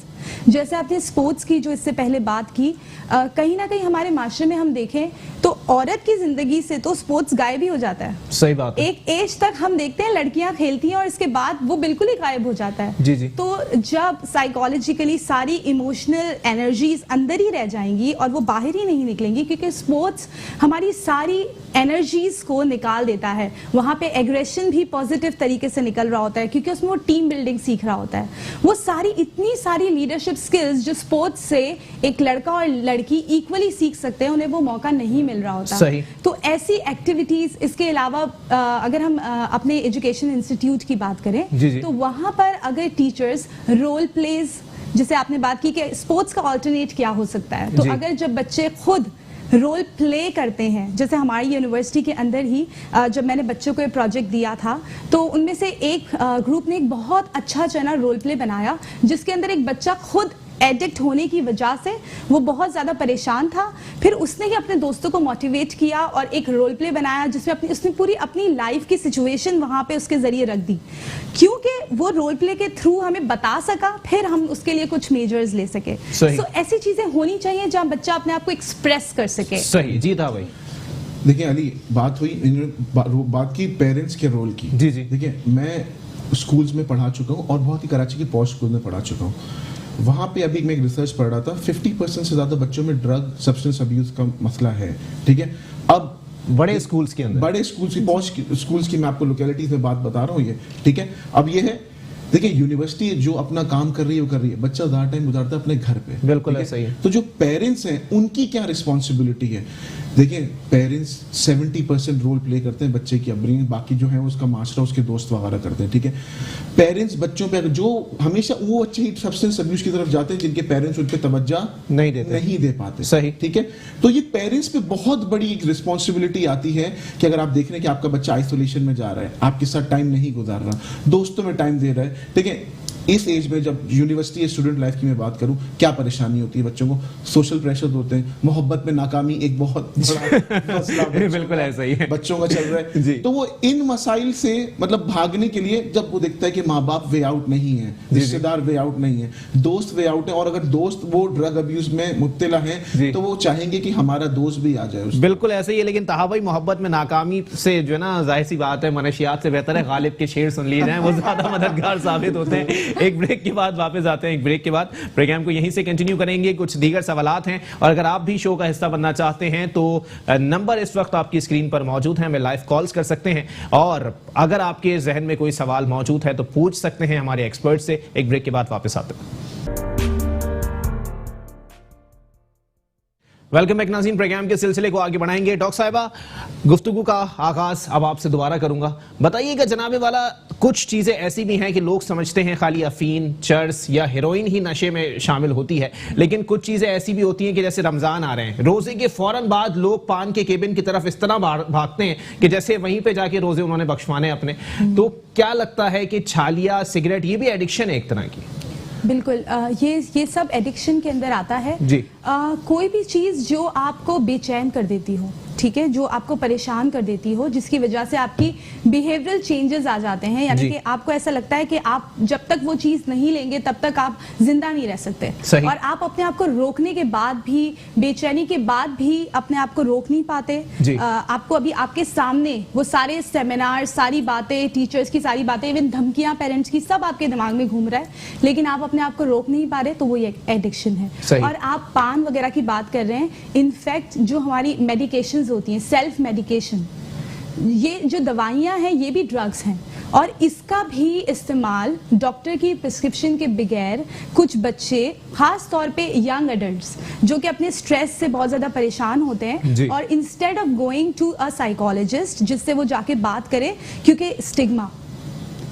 [SPEAKER 3] जैसे आपने स्पोर्ट्स की जो इससे पहले बात की, कहीं ना कहीं हमारे माशरे में हम देखें तो औरत की जिंदगी से तो स्पोर्ट्स गायब ही हो जाता है।
[SPEAKER 1] सही बात है।
[SPEAKER 3] एक एज तक हम देखते हैं लड़कियां खेलती हैं और इसके बाद वो बिल्कुल ही गायब हो जाता है।
[SPEAKER 1] जी।
[SPEAKER 3] तो जब साइकोलॉजिकली सारी इमोशनल एनर्जीज अंदर ही रह जाएंगी और वो बाहर ही नहीं निकलेंगी, क्योंकि स्पोर्ट्स हमारी सारी एनर्जीज को निकाल देता है। वहाँ पे एग्रेशन भी पॉजिटिव तरीके से निकल रहा होता है, क्योंकि उसमें वो टीम बिल्डिंग सीख रहा होता है। वो सारी इतनी सारी लीडरशिप स्किल्स जो स्पोर्ट्स से एक लड़का और लड़की इक्वली सीख सकते हैं, उन्हें वो मौका नहीं मिल रहा होता।
[SPEAKER 1] सही।
[SPEAKER 3] तो ऐसी एक्टिविटीज, इसके अलावा अगर हम अपने एजुकेशन इंस्टीट्यूट की बात करें तो वहां पर अगर टीचर्स रोल प्लेज, जैसे आपने बात की कि स्पोर्ट्स का ऑल्टरनेट क्या हो सकता है, तो अगर जब बच्चे खुद रोल प्ले करते हैं, जैसे हमारी यूनिवर्सिटी के अंदर ही जब मैंने बच्चों को ये प्रोजेक्ट दिया था, तो उनमें से एक ग्रुप ने एक बहुत अच्छा जो है ना रोल प्ले बनाया, जिसके अंदर एक बच्चा खुद एडिक्ट होने की वजह से वो बहुत ज़्यादा परेशान था। फिर उसने ही अपने दोस्तों को मोटिवेट किया और एक रोल प्ले बनाया जिसमें उसने पूरी अपनी लाइफ की सिचुएशन वहाँ पे उसके ज़रिए रख दी, क्योंकि वो रोल प्ले के थ्रू हमें बता सका, फिर हम उसके लिए कुछ मेजर्स ले सके। सो ऐसी चीज़ें होनी चाहिए जहाँ बच्चा अपने आप को एक्सप्रेस कर सके।
[SPEAKER 1] सही जी था भाई।
[SPEAKER 2] देखिए अली, बात हुई बात की पेरेंट्स के रोल की।
[SPEAKER 1] जी जी।
[SPEAKER 2] देखिए मैं स्कूल्स में पढ़ा चुका हूँ और बहुत ही कराची की पॉश स्कूल में पढ़ा चुका हूँ। वहाँ पे अभी मैं एक रिसर्च पढ़ रहा था, 50% से ज़्यादा बच्चों में ड्रग सब्सटेंस अब्यूज का मसला है। ठीक है, अब
[SPEAKER 1] बड़े स्कूल्स के अंदर,
[SPEAKER 2] बड़े स्कूल्स की पॉश स्कूल्स की मैं आपको लोकेलिटीज में बात बता रहा हूँ ये। ठीक है, अब ये है, देखिए यूनिवर्सिटी जो अपना काम कर रही है वो कर रही है, बच्चा ज़्यादा टाइम गुजारता है अपने घर पे।
[SPEAKER 1] बिल्कुल ऐसा ही है।
[SPEAKER 2] तो जो पेरेंट्स हैं उनकी क्या रिस्पॉन्सिबिलिटी है? देखिए पेरेंट्स 70% रोल प्ले करते हैं बच्चे की अपब्रिंगिंग, बाकी जो है उसका माशरा उसके दोस्त वगैरह करते हैं। ठीक है, पेरेंट्स बच्चों पे जो हमेशा वो बच्चे ही सब्सटेंस अब्यूज की तरफ जाते हैं जिनके पेरेंट्स उन पे तवज्जो नहीं दे पाते।
[SPEAKER 1] सही।
[SPEAKER 2] ठीक है, तो ये पेरेंट्स पे बहुत बड़ी एक रिस्पॉन्सिबिलिटी आती है कि अगर आप देख रहे हैं कि आपका बच्चा आइसोलेशन में जा रहा है, आपके साथ टाइम नहीं गुजार रहा, दोस्तों में टाइम दे रहा है। ठीक है, इस एज में जब यूनिवर्सिटी या स्टूडेंट लाइफ की मैं बात करूं, क्या परेशानी होती है बच्चों को? सोशल प्रेशर होते हैं, मोहब्बत में नाकामी एक बहुत बड़ा मसला
[SPEAKER 1] बिल्कुल ऐसा ही है
[SPEAKER 2] बच्चों का चल रहा है। तो वो इन मसाइल से मतलब भागने के लिए जब वो देखता है कि माँ बाप वे आउट नहीं है, रिश्तेदार वे आउट नहीं है, दोस्त वे आउट है, और अगर दोस्त वो ड्रग अब्यूज में मुब्तला है तो वो चाहेंगे कि हमारा दोस्त भी आ जाए।
[SPEAKER 1] बिल्कुल ऐसे ही है। लेकिन ताहा भाई, मोहब्बत में नाकामी से जो है ना, जाहिर सी बात है, मनशियात से बेहतर है गालिब के शेर सुन लिए जाएं, वो ज्यादा मददगार साबित होते हैं। एक ब्रेक के बाद वापस आते हैं। एक ब्रेक के बाद प्रोग्राम को यहीं से कंटिन्यू करेंगे। कुछ दीगर सवालात हैं और अगर आप भी शो का हिस्सा बनना चाहते हैं तो नंबर इस वक्त आपकी स्क्रीन पर मौजूद है, हमें लाइव कॉल्स कर सकते हैं और अगर आपके जहन में कोई सवाल मौजूद है तो पूछ सकते हैं हमारे एक्सपर्ट से। एक ब्रेक के बाद वापस आते हैं। वेलकम बैक नाज़रीन, प्रोग्राम के सिलसिले को आगे बढ़ाएंगे। डॉक्टर साहिबा, गुफ्तगू का आगाज अब आपसे दोबारा करूंगा। बताइएगा जनाबे वाला, कुछ चीजें ऐसी भी हैं कि लोग समझते हैं खाली अफीन, चर्स या हेरोइन ही नशे में शामिल होती है, लेकिन कुछ चीजें ऐसी भी होती हैं कि जैसे रमजान आ रहे हैं, रोजे के फौरन बाद लोग पान के केबिन की तरफ इस तरह भागते हैं कि जैसे वहीं पे जाके रोजे उन्होंने बख्शवाने अपने। तो क्या लगता है कि छालिया, सिगरेट, ये भी एडिक्शन है एक तरह की?
[SPEAKER 3] बिल्कुल, ये सब एडिक्शन के अंदर आता है जी। कोई भी चीज़ जो आपको बेचैन कर देती हो, ठीक है, जो आपको परेशान कर देती हो, जिसकी वजह से आपकी बिहेवियरल चेंजेस आ जाते हैं, यानी कि आपको ऐसा लगता है कि आप जब तक वो चीज़ नहीं लेंगे तब तक आप जिंदा नहीं रह सकते, और आप अपने आप को रोकने के बाद भी, बेचैनी के बाद भी अपने आप को रोक नहीं पाते। आपको अभी आपके सामने वो सारे सेमिनार, सारी बातें, टीचर्स की सारी बातें, इवन धमकियां पेरेंट्स की, सब आपके दिमाग में घूम रहा है, लेकिन आप अपने आप को रोक नहीं पा रहे, तो वो एक एडिक्शन है। और आप पान वगैरह की बात कर रहे हैं, इनफैक्ट जो हमारी मेडिकेशन होती हैं, सेल्फ मेडिकेशन, ये जो दवाइयां हैं ये भी ड्रग्स हैं, और इसका भी इस्तेमाल डॉक्टर की प्रिस्क्रिप्शन के बगैर कुछ बच्चे, खास तौर पे यंग एडल्ट्स जो कि अपने स्ट्रेस से बहुत ज्यादा परेशान होते हैं, और instead of going to a psychologist जिससे वो जाके बात करें, क्योंकि स्टिग्मा,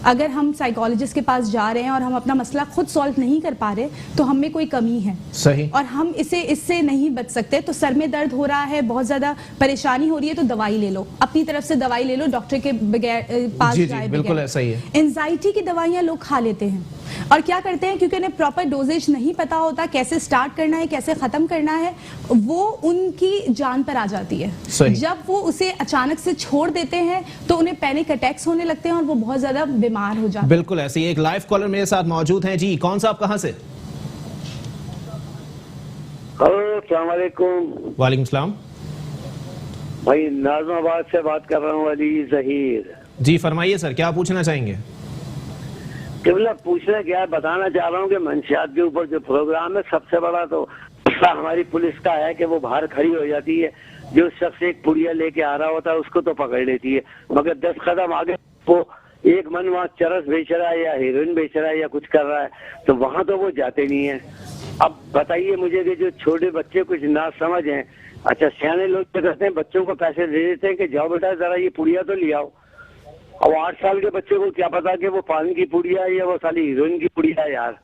[SPEAKER 3] अगर हम साइकोलॉजिस्ट के पास जा रहे हैं और हम अपना मसला खुद सॉल्व नहीं कर पा रहे तो हम में कोई कमी है।
[SPEAKER 1] सही।
[SPEAKER 3] और हम इससे नहीं बच सकते। तो सर में दर्द हो रहा है, बहुत ज्यादा परेशानी हो रही है, तो दवाई ले लो, अपनी तरफ से दवाई ले लो, डॉक्टर के बगैर पास जाए।
[SPEAKER 1] बिल्कुल ऐसा ही है।
[SPEAKER 3] एंजाइटी की दवाइयां लोग खा लेते हैं, और क्या करते हैं, क्योंकि उन्हें प्रॉपर डोजेज नहीं पता होता, कैसे स्टार्ट करना है, कैसे खत्म करना है, वो उनकी जान पर आ जाती है। जब वो उसे अचानक से छोड़ देते हैं तो उन्हें पैनिक अटैक्स होने लगते हैं और वो बहुत ज्यादा बीमार हो जाते हैं।
[SPEAKER 1] बिल्कुल ऐसे ही। एक लाइव कॉलर मेरे साथ मौजूद हैं। जी, कौन सा, आप कहां से?
[SPEAKER 7] हेलो, अस्सलाम वालेकुम।
[SPEAKER 1] वालेकुम सलाम।
[SPEAKER 7] भाई नाज़माबाद से बात कर रहा हूँ, अली ज़हीर।
[SPEAKER 1] जी फरमाइए सर, क्या पूछना चाहेंगे?
[SPEAKER 7] केवल पूछना क्या है, बताना चाह रहा हूँ कि मंशियात के ऊपर जो प्रोग्राम है, सबसे बड़ा तो हमारी पुलिस का है कि वो बाहर खड़ी हो जाती है, जो शख्स एक पुड़िया लेके आ रहा होता है उसको तो पकड़ लेती है, मगर 10 कदम आगे वो एक मन वहाँ चरस बेच रहा है या हीरोइन बेच रहा है या कुछ कर रहा है, तो वहाँ तो वो जाते नहीं है। अब बताइए मुझे कि जो छोटे बच्चे कुछ ना समझ हैं, अच्छा सियाने लोग क्या करते हैं, बच्चों को पैसे दे देते हैं कि जाओ बेटा जरा ये पुड़िया तो ले आओ। अब 8 साल के बच्चे को क्या पता कि वो पान की पुड़िया है या वो साली हीरोइन की पुड़िया है यार,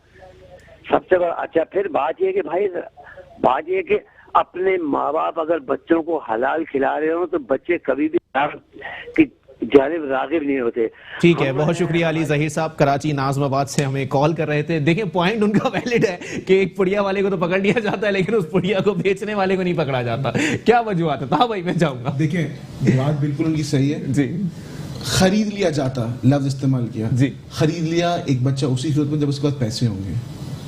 [SPEAKER 7] सबसे बड़ा। अच्छा फिर बात ये कि भाई, बात ये कि अपने माँ बाप अगर बच्चों को हलाल खिला रहे हो तो बच्चे कभी भी कि जानिब रागिब नहीं होते।
[SPEAKER 1] ٹھیک ہے، بہت شکریہ علی ظہیر صاحب، کراچی ناظم آباد سے ہمیں کال کر رہے تھے. دیکھیں پوائنٹ ان کا ویلڈ ہے کہ ایک پڑیا والے کو تو پکڑ لیا جاتا ہے لیکن اس پڑیا کو بیچنے والے کو نہیں پکڑا جاتا. کیا وجوہات ہے؟ تھا بھائی میں چاہوں گا.
[SPEAKER 2] دیکھیں بات بالکل ان کی صحیح ہے.
[SPEAKER 1] جی
[SPEAKER 2] خرید لیا جاتا لفظ استعمال کیا.
[SPEAKER 1] جی
[SPEAKER 2] خرید لیا ایک بچہ اسی صورت میں جب اس کے پاس پیسے ہوں گے.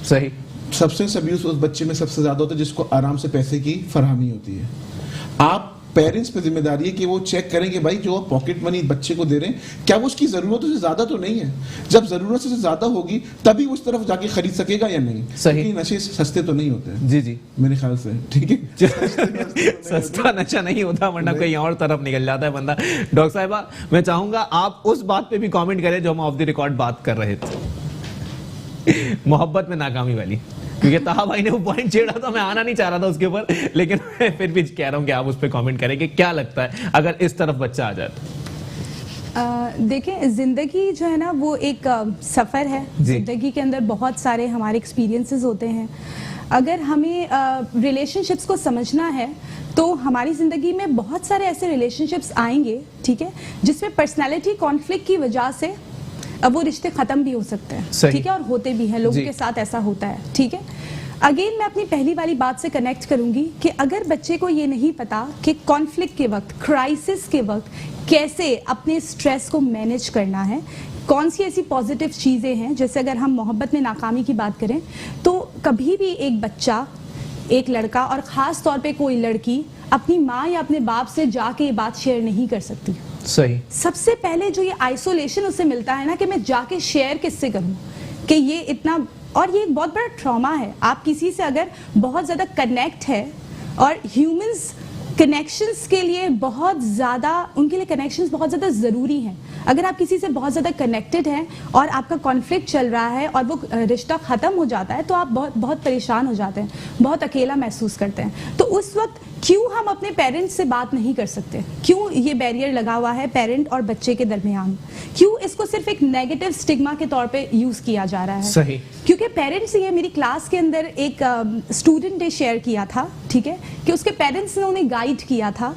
[SPEAKER 1] صحیح.
[SPEAKER 2] سبسٹنس ابیوز اس بچے میں سب سے زیادہ ہوتا ہے جس کو آرام سے پیسے کی فراہمی ہوتی ہے. آپ پیرنٹس پہ ذمہ داری ہے کہ وہ چیک کریں کہ بھائی جو پاکٹ منی بچے کو دے رہے ہیں کیا وہ اس کی ضرورت سے زیادہ تو نہیں ہے. جب ضرورت سے زیادہ ہوگی تبھی اس طرف جا کے خرید سکے گا یا نہیں.
[SPEAKER 1] صحیح.
[SPEAKER 2] نشے سستے تو نہیں ہوتے.
[SPEAKER 1] جی جی
[SPEAKER 2] میرے خیال سے ٹھیک ہے.
[SPEAKER 1] سستا نشہ نہیں ہوتا ورنہ کہیں اور طرف نکل جاتا ہے بندہ. ڈاکٹر صاحبہ میں چاہوں گا آپ اس بات پہ بھی کامنٹ کریں جو ہم آف دی ریکارڈ بات کر رہے تھے، محبت میں ناکامی والی، کیونکہ طاہا بھائی نے وہ پوائنٹ چھیڑا تھا، میں آنا نہیں چاہ رہا تھا اس کے اوپر، لیکن میں پھر بھی کہہ رہا ہوں کہ آپ اس پہ کامنٹ کریں کہ کیا لگتا ہے اگر اس طرف بچہ آ جائے تو.
[SPEAKER 3] دیکھیں زندگی جو ہے نا وہ ایک سفر ہے. زندگی کے اندر بہت سارے ہمارے ایکسپیرینسز ہوتے ہیں. اگر ہمیں ریلیشن شپس کو سمجھنا ہے تو ہماری زندگی میں بہت سارے ایسے ریلیشن شپس آئیں گے، ٹھیک ہے، جس میں پرسنالٹی کانفلکٹ کی وجہ سے اب وہ رشتے ختم بھی ہو سکتے ہیں، ٹھیک ہے، اور ہوتے بھی ہیں، لوگوں کے ساتھ ایسا ہوتا ہے، ٹھیک ہے. اگین میں اپنی پہلی والی بات سے کنیکٹ کروں گی کہ اگر بچے کو یہ نہیں پتا کہ کانفلکٹ کے وقت، کرائسس کے وقت کیسے اپنے سٹریس کو مینیج کرنا ہے، کون سی ایسی پازیٹیو چیزیں ہیں، جیسے اگر ہم محبت میں ناکامی کی بات کریں تو کبھی بھی ایک بچہ، ایک لڑکا اور خاص طور پہ کوئی لڑکی اپنی ماں یا اپنے باپ سے جا کے یہ بات شیئر نہیں کر سکتی.
[SPEAKER 1] صحیح.
[SPEAKER 3] سب سے پہلے جو یہ آئسولیشن اسے ملتا ہے نا کہ میں جا کے شیئر کس سے کروں، کہ یہ اتنا، اور یہ ایک بہت بڑا ٹراما ہے. آپ کسی سے اگر بہت زیادہ کنیکٹ ہے، اور ہیومنز کنیکشنز کے لیے بہت زیادہ، ان کے لیے کنیکشنز بہت زیادہ ضروری ہیں. اگر آپ کسی سے بہت زیادہ کنیکٹڈ ہیں اور آپ کا کانفلکٹ چل رہا ہے اور وہ رشتہ ختم ہو جاتا ہے تو آپ بہت پریشان ہو جاتے ہیں، بہت اکیلا محسوس کرتے ہیں. تو اس وقت کیوں ہم اپنے پیرنٹس سے بات نہیں کر سکتے؟ کیوں یہ بیریئر لگا ہوا ہے پیرنٹ اور بچے کے درمیان؟ کیوں اس کو صرف ایک نیگیٹو سٹگما کے طور پہ یوز کیا جا رہا ہے؟
[SPEAKER 1] صحیح. کیونکہ
[SPEAKER 3] پیرنٹس، یہ میری کلاس کے اندر ایک اسٹوڈنٹ نے شیئر کیا تھا، ٹھیک ہے، کہ اس کے پیرنٹس نے انہیں گائیڈ کیا تھا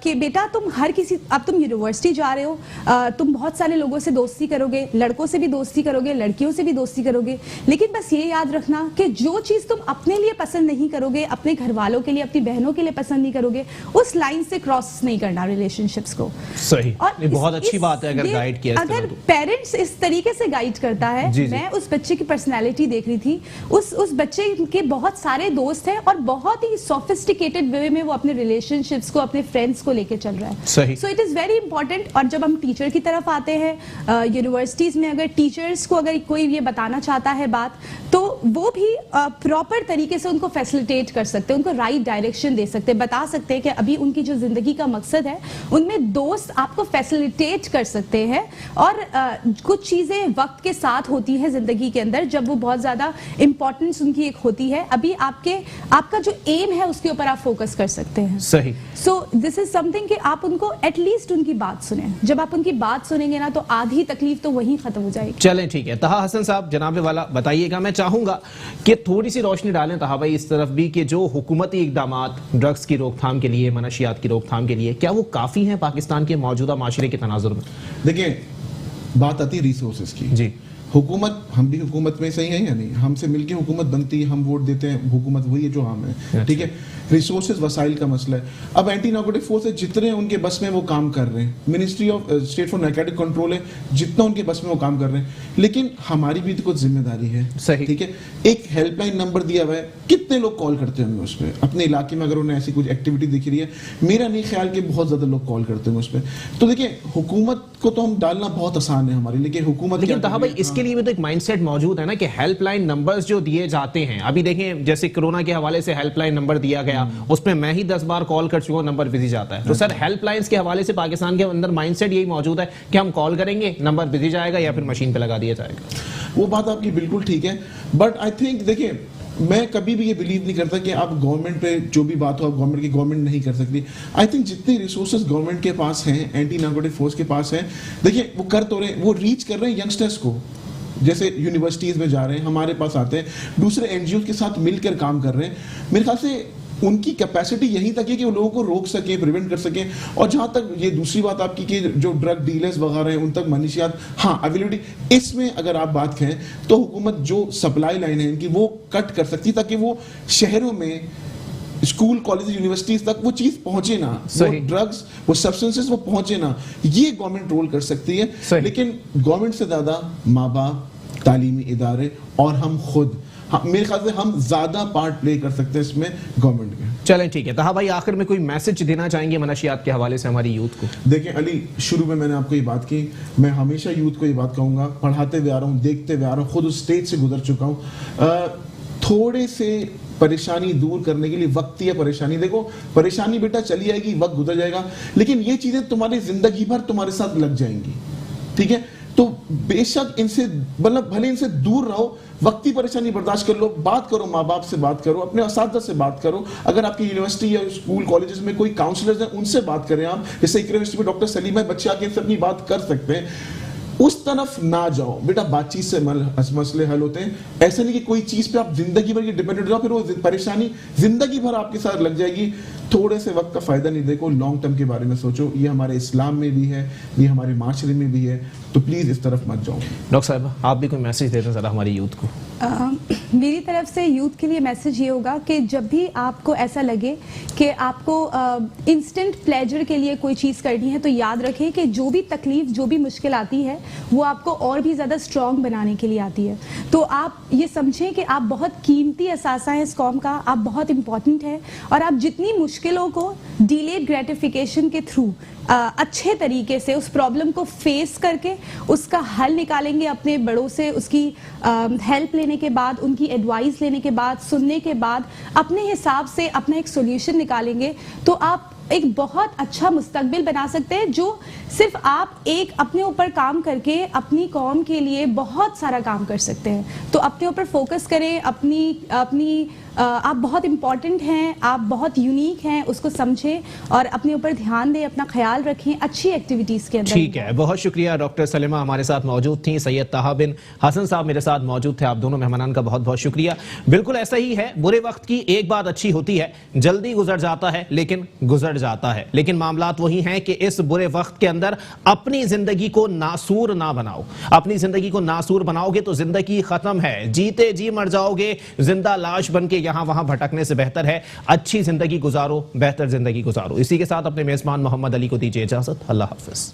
[SPEAKER 3] کہ بیٹا تم ہر کسی، اب تم یونیورسٹی جا رہے ہو، تم بہت سارے لوگوں سے دوستی کرو گے، لڑکوں سے بھی دوستی کرو گے، لڑکیوں سے بھی دوستی کرو گے، لیکن بس یہ یاد رکھنا کہ جو چیز تم اپنے لیے پسند نہیں کرو گے، اپنے گھر والوں کے لیے، اپنی بہنوں کے لیے پسند نہیں کرو گے، اس لائن سے کراس نہیں کرنا ریلیشن شپس کو.
[SPEAKER 1] صحیح. یہ بہت اچھی بات ہے اگر گائیڈ کیا،
[SPEAKER 3] اگر پیرنٹس اس طریقے سے گائیڈ کرتا ہے. میں اس بچے کی پرسنالٹی دیکھ رہی تھی، اس بچے کے بہت سارے دوست ہیں اور بہت ہی سوفسٹیکیٹڈ وے میں وہ اپنے ریلیشن شپس کو، اپنے فرینڈس کو لے کے چل رہا ہے.
[SPEAKER 1] صحیح.
[SPEAKER 3] So it is very important. اور جب ہم ٹیچر کی طرف آتے ہیں، یونیورسٹیز میں اگر ٹیچرس کو اگر کوئی یہ بتانا چاہتا ہے بات، تو وہ بھی پراپر طریقے سے ان کو فیسلیٹیٹ کر سکتے ہیں، ان کو رائٹ ڈائریکشن دے سکتے ہیں، بتا سکتے ہیں کہ ابھی ان کی جو زندگی کا مقصد ہے ان میں دوست آپ کو فیسلیٹیٹ کر سکتے ہیں. اور کچھ چیزیں وقت کے ساتھ ہوتی ہیں زندگی کے اندر جب وہ بہت زیادہ امپورٹنس ان کی ایک ہوتی ہے، ابھی آپ کا جو ایم ہے اس کے اوپر آپ فوکس کر سکتے ہیں.
[SPEAKER 1] صحیح.
[SPEAKER 3] سو دس از سم تھنگ کہ آپ ان کو ایٹ لیسٹ ان کی بات سنیں. جب آپ ان کی بات سنیں گے نا تو آدھی تکلیف تو وہیں ختم ہو جائے گی.
[SPEAKER 1] چلیں ٹھیک ہے. طاہا حسن صاحب جناب والا بتائیے گا. میں چاہوں گا کہ تھوڑی سی روشنی ڈالیں طاہا بھائی اس طرف بھی کہ جو حکومتی اقدامات ڈرگس کی روک تھام کے لیے، منشیات کی روک تھام کے لیے، کیا وہ کافی ہیں پاکستان کے موجودہ معاشرے کے تناظر میں؟
[SPEAKER 2] دیکھیں بات آتی ہے ریسورسز کی.
[SPEAKER 1] جی.
[SPEAKER 2] حکومت، ہم بھی حکومت میں صحیح ہیں یا نہیں؟ ہم سے مل کے حکومت بنتی ہے، ہم ووٹ دیتے ہیں، حکومت وہی ہے جو ہم ہے، ٹھیک ہے. ریسورسز، وسائل کا مسئلہ ہے. اب اینٹی نارکوٹک فورس جتنے ان کے بس میں وہ کام کر رہے ہیں، ministry of state for narcotic control ہے، جتنا ان کے بس میں وہ کام کر رہے ہیں، لیکن ہماری بھی تو کچھ ذمہ داری ہے.
[SPEAKER 1] صحیح.
[SPEAKER 2] ٹھیک ہے. ایک ہیلپ لائن نمبر دیا ہوا ہے، کتنے لوگ کال کرتے ہوں گے اس پہ اپنے علاقے میں؟ اگر انہیں ایسی کچھ ایکٹیویٹی دکھ رہی ہے، میرا نہیں خیال کہ بہت زیادہ لوگ کال کرتے ہوں گے اس پہ. تو دیکھیں حکومت کو تو ہم ڈالنا بہت آسان ہے ہماری، لیکن حکومت،
[SPEAKER 1] لیکن طاہا بھائی اس کے لیے بھی تو ایک مائنڈ سیٹ موجود ہے نا کہ ہیلپ لائن نمبرز جو دیے جاتے ہیں، ابھی دیکھیں جیسے کرونا کے حوالے سے ہیلپ لائن نمبر دیا گیا، اس پہ میں ہی 10 بار کال کر چکا ہوں، نمبر بزی جاتا ہے. تو سر ہیلپ لائنز کے حوالے سے پاکستان کے اندر مائنڈ سیٹ یہی موجود ہے کہ ہم کال کریں گے، نمبر بزی جائے گا یا پھر مشین پہ لگا دیا جائے گا.
[SPEAKER 2] وہ بات آپ کی بالکل ٹھیک ہے، بٹ آئی تھنک دیکھیں میں کبھی بھی یہ بلیو نہیں کرتا کہ آپ گورنمنٹ پہ جو بھی بات ہو آپ گورنمنٹ نہیں کر سکتی. آئی تھنک جتنے ریسورسز گورنمنٹ کے پاس ہیں، اینٹی نارکوٹک فورس کے پاس ہیں، دیکھیں وہ کر تو رہے ہیں، وہ ریچ کر رہے ہیں ینگسٹرز کو. جیسے یونیورسٹیز میں جا رہے ہیں، ہمارے پاس آتے ہیں، دوسرے این جی اوز کے ساتھ مل کر کام کر رہے ہیں. میرے خیال سے ان کی کیپیسٹی یہیں تک ہے کہ وہ لوگوں کو روک سکیں, پریونٹ کر سکیں. اور جہاں تک یہ دوسری بات آپ کی کہ جو ڈرگ ڈیلرز وغیرہ ہیں ان تک منشیات, ہاں اویلیبلٹی, اس میں اگر آپ بات کریں تو حکومت جو سپلائی لائن ہے ان کی وہ کٹ کر سکتی تاکہ وہ شہروں میں اسکول, کالج, یونیورسٹیز تک وہ چیز پہنچے نا, وہ ڈرگز, وہ سبسٹنسز وہ پہنچے نا. یہ گورنمنٹ رول کر سکتی ہے, لیکن گورنمنٹ سے زیادہ ماں باپ, تعلیمی ادارے اور ہم خود, میرے خیال سے ہم زیادہ پارٹ پلے کر سکتے ہیں اس میں گورنمنٹ کے.
[SPEAKER 1] چلیں ٹھیک ہے. طاہا بھائی آخر میں کوئی میسج دینا چاہیں گے منشیات کے حوالے سے ہماری یوتھ کو؟
[SPEAKER 2] دیکھیں علی, شروع میں نے آپ کو یہ بات کی, میں ہمیشہ یوتھ کو یہ بات کہوں گا, پڑھاتے ہوئے آ رہا ہوں, دیکھتے ہوئے آ رہا ہوں, خود اس اسٹیج سے گزر چکا ہوں. تھوڑے سے پریشانی دور کرنے کے لیے وقتی ہے پریشانی. دیکھو پریشانی بیٹا چلی آئے گی, وقت گزر جائے گا, لیکن یہ چیزیں تمہاری زندگی بھر تمہارے ساتھ لگ جائیں گی, ٹھیک ہے؟ تو بے شک ان سے مطلب بھلے ان سے دور رہو, وقتی پریشانی برداشت کر لو, بات کرو, ماں باپ سے بات کرو, اپنے اساتذہ سے بات کرو. اگر آپ کی یونیورسٹی یا اسکول کالجز میں کوئی کاؤنسلرز ہیں ان سے بات کریں آپ, جیسے اقرا یونیورسٹی میں ڈاکٹر سلیم ہے, بچے آ کے ان سے اپنی بات کر سکتے ہیں. اس طرف نہ جاؤ بیٹا, بات چیت سے مسئلے حل ہوتے ہیں. ایسا نہیں کہ کوئی چیز پہ آپ زندگی بھر کی ڈیپینڈنٹ ہو, پھر وہ پریشانی زندگی بھر آپ کے ساتھ لگ جائے گی. تھوڑے سے وقت کا فائدہ نہیں, دیکھو لانگ ٹرم کے بارے میں سوچو. یہ ہمارے اسلام میں بھی ہے, یہ ہمارے معاشرے میں بھی ہے, تو پلیز اس طرف مت جاؤ.
[SPEAKER 1] ڈاکٹر صاحب آپ بھی کوئی میسج دے دیں ذرا ہماری یوتھ کو.
[SPEAKER 3] میری طرف سے یوتھ کے لیے میسج یہ ہوگا کہ جب بھی آپ کو ایسا لگے کہ آپ کو انسٹنٹ پلیجر کے لیے کوئی چیز کرنی ہے, تو یاد رکھیں کہ جو بھی تکلیف, جو بھی مشکل آتی ہے وہ آپ کو اور بھی زیادہ اسٹرانگ بنانے کے لیے آتی ہے. تو آپ یہ سمجھیں کہ آپ بہت قیمتی اثاثہ ہیں اس قوم کا, آپ بہت امپورٹنٹ ہیں, اور آپ جتنی مشکلوں کو ڈیلیڈ گریٹیفیکیشن کے تھرو اچھے طریقے سے اس پرابلم کو فیس کر کے اس کا حل نکالیں گے, اپنے بڑوں سے اس کی ہیلپ لینے کے بعد, ان کی ایڈوائز لینے کے بعد, سننے کے بعد اپنے حساب سے اپنا ایک سولوشن نکالیں گے, تو آپ ایک بہت اچھا مستقبل بنا سکتے ہیں. جو صرف آپ ایک اپنے اوپر کام کر کے اپنی قوم کے لیے بہت سارا کام کر سکتے ہیں. تو اپنے اوپر فوکس کریں, اپنی آپ بہت امپورٹنٹ ہیں, آپ بہت یونیک ہیں, اس کو سمجھیں اور اپنے اوپر دھیان دیں, اپنا خیال رکھیں اچھی ایکٹیویٹیز کے اندر.
[SPEAKER 1] ٹھیک ہے, بہت شکریہ. ڈاکٹر سلیمہ ہمارے ساتھ موجود تھیں, سید طاہا بن حسن صاحب میرے ساتھ موجود تھے. آپ دونوں مہمانان کا بہت بہت شکریہ. بالکل ایسا ہی ہے, برے وقت کی ایک بات اچھی ہوتی ہے, جلدی گزر جاتا ہے لیکن گزر جاتا ہے. لیکن معاملات وہی ہیں کہ اس برے وقت کے اندر اپنی زندگی کو ناسور نہ بناؤ. اپنی زندگی کو ناسور بناؤ گے تو زندگی ختم ہے, جیتے جی مر جاؤ گے, زندہ لاش بن کے یہاں وہاں بھٹکنے سے بہتر ہے اچھی زندگی گزارو, بہتر زندگی گزارو. اسی کے ساتھ اپنے میزبان محمد علی کو دیجیے اجازت. اللہ حافظ.